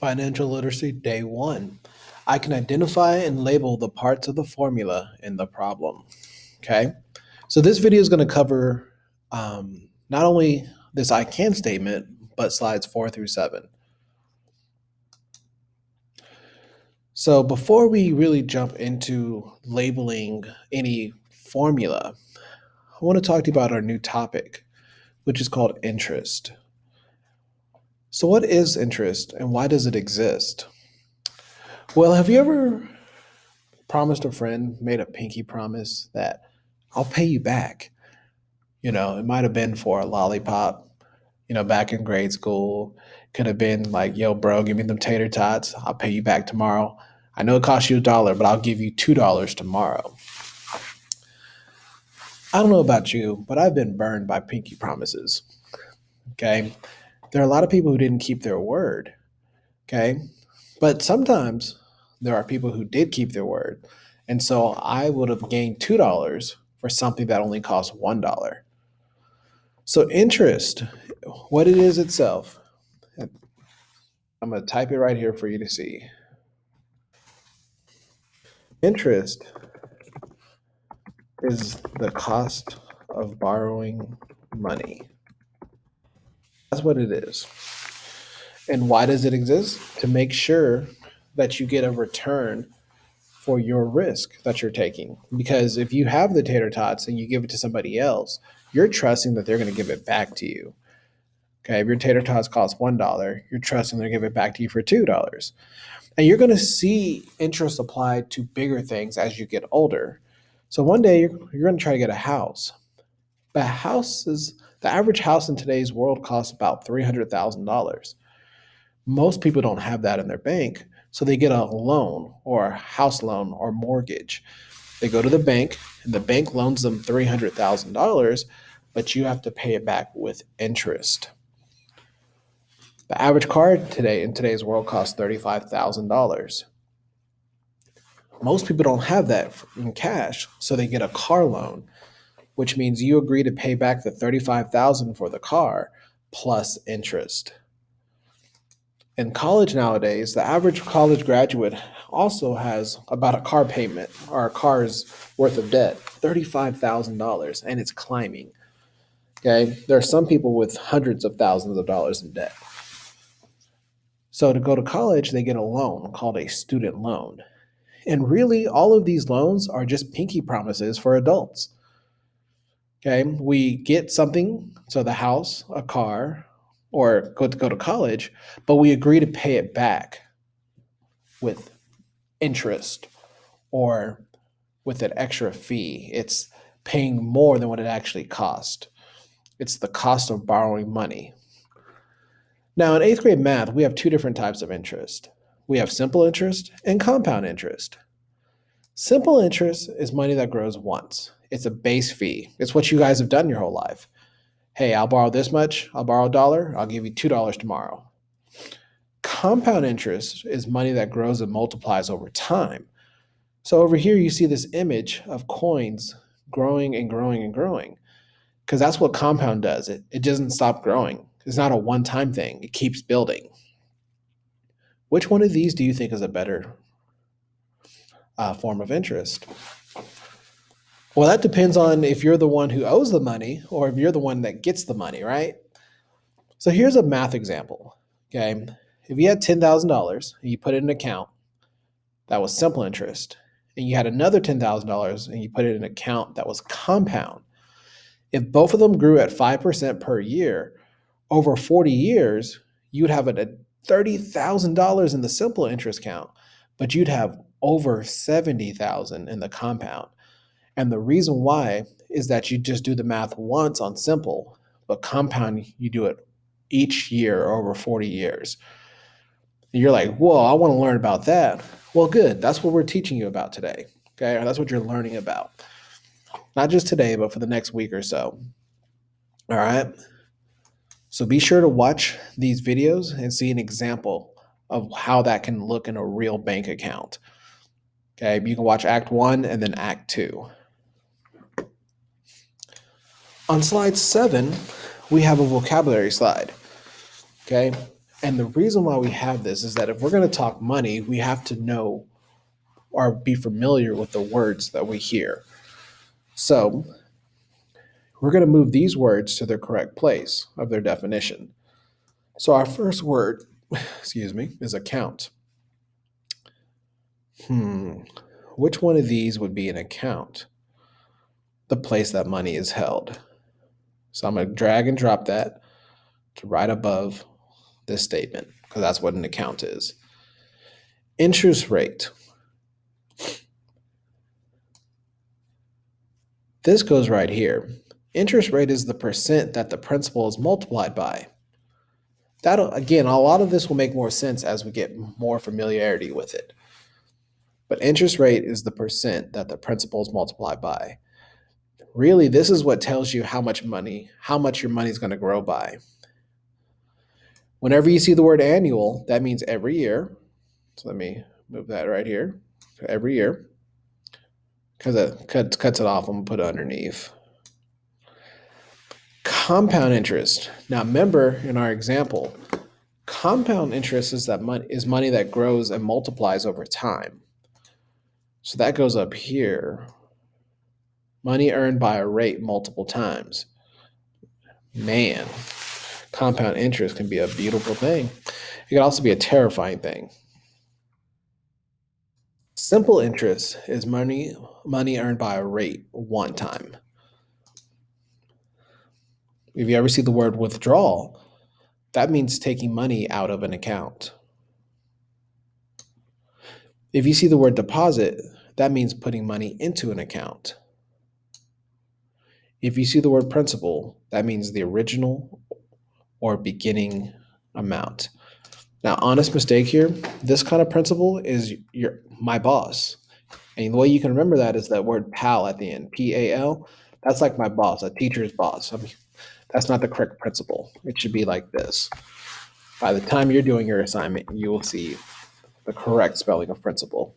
Financial Literacy Day 1. I can identify and label the parts of the formula in the problem. Okay, so this video is going to cover not only this I can statement, but slides 4 through 7. So before we really jump into labeling any formula, I want to talk to you about our new topic, which is called interest. So what is interest and why does it exist? Well, have you ever promised a friend, made a pinky promise that I'll pay you back? It might have been for a lollipop, back in grade school. Could have been like, yo, bro, give me them tater tots. I'll pay you back tomorrow. I know it cost you $1, but I'll give you $2 tomorrow. I don't know about you, but I've been burned by pinky promises. Okay. There are a lot of people who didn't keep their word. Okay. But sometimes there are people who did keep their word. And so I would have gained $2 for something that only cost $1. So interest, what it is itself, I'm going to type it right here for you to see. Interest is the cost of borrowing money. That's what it is. And why does it exist? To make sure that you get a return for your risk that you're taking. Because if you have the tater tots and you give it to somebody else, you're trusting that they're going to give it back to you. Okay, if your tater tots cost $1, you're trusting they're going to give it back to you for $2. And you're going to see interest applied to bigger things as you get older. So one day you're going to try to get a house. But the average house in today's world costs about $300,000. Most people don't have that in their bank, so they get a loan or a house loan or mortgage. They go to the bank, and the bank loans them $300,000, but you have to pay it back with interest. The average car today in today's world costs $35,000. Most people don't have that in cash, so they get a car loan, which means you agree to pay back the $35,000 for the car plus interest. In college nowadays, the average college graduate also has about a car payment or a car's worth of debt, $35,000, and it's climbing. Okay, there are some people with hundreds of thousands of dollars in debt. So to go to college, they get a loan called a student loan. And really, all of these loans are just pinky promises for adults. Okay, we get something, so the house, a car, or go to college, but we agree to pay it back with interest or with an extra fee. It's paying more than what it actually cost. It's the cost of borrowing money. Now, in 8th grade math, we have two different types of interest. We have simple interest and compound interest. Simple interest is money that grows once. It's a base fee. It's what you guys have done your whole life. Hey, I'll borrow this much. I'll borrow $1. I'll give you $2 tomorrow. Compound interest is money that grows and multiplies over time. So over here, you see this image of coins growing and growing and growing, because that's what compound does. It doesn't stop growing. It's not a one-time thing. It keeps building. Which one of these do you think is a better form of interest? Well, that depends on if you're the one who owes the money or if you're the one that gets the money, right? So here's a math example, okay? If you had $10,000 and you put it in an account, that was simple interest, and you had another $10,000 and you put it in an account that was compound. If both of them grew at 5% per year, over 40 years, you'd have a $30,000 in the simple interest account, but you'd have over $70,000 in the compound. And the reason why is that you just do the math once on simple, but compound, you do it each year over 40 years. And you're like, whoa, I want to learn about that. Well, good. That's what we're teaching you about today. Okay. Or that's what you're learning about. Not just today, but for the next week or so. All right. So be sure to watch these videos and see an example of how that can look in a real bank account. Okay. You can watch Act 1 and then Act 2. On slide 7, we have a vocabulary slide. Okay. And the reason why we have this is that if we're going to talk money, we have to know or be familiar with the words that we hear. So we're going to move these words to their correct place of their definition. So our first word, is account. Which one of these would be an account? The place that money is held. So I'm going to drag and drop that to right above this statement because that's what an account is. Interest rate. This goes right here. Interest rate is the percent that the principal is multiplied by. That'll, again, a lot of this will make more sense as we get more familiarity with it. But interest rate is the percent that the principal is multiplied by. Really, this is what tells you how much your money is going to grow by. Whenever you see the word annual, that means every year. So let me move that right here. Every year. Because it cuts it off, I'm going to put it underneath. Compound interest. Now remember in our example, compound interest is money that grows and multiplies over time. So that goes up here. Money earned by a rate multiple times. Man, compound interest can be a beautiful thing. It can also be a terrifying thing. Simple interest is money earned by a rate one time. If you ever see the word withdrawal, that means taking money out of an account. If you see the word deposit, that means putting money into an account. If you see the word principal, that means the original or beginning amount. Now, honest mistake here, this kind of principal is my boss. And the way you can remember that is that word pal at the end, P-A-L. That's like my boss, a teacher's boss. I mean, that's not the correct principal. It should be like this. By the time you're doing your assignment, you will see the correct spelling of principal.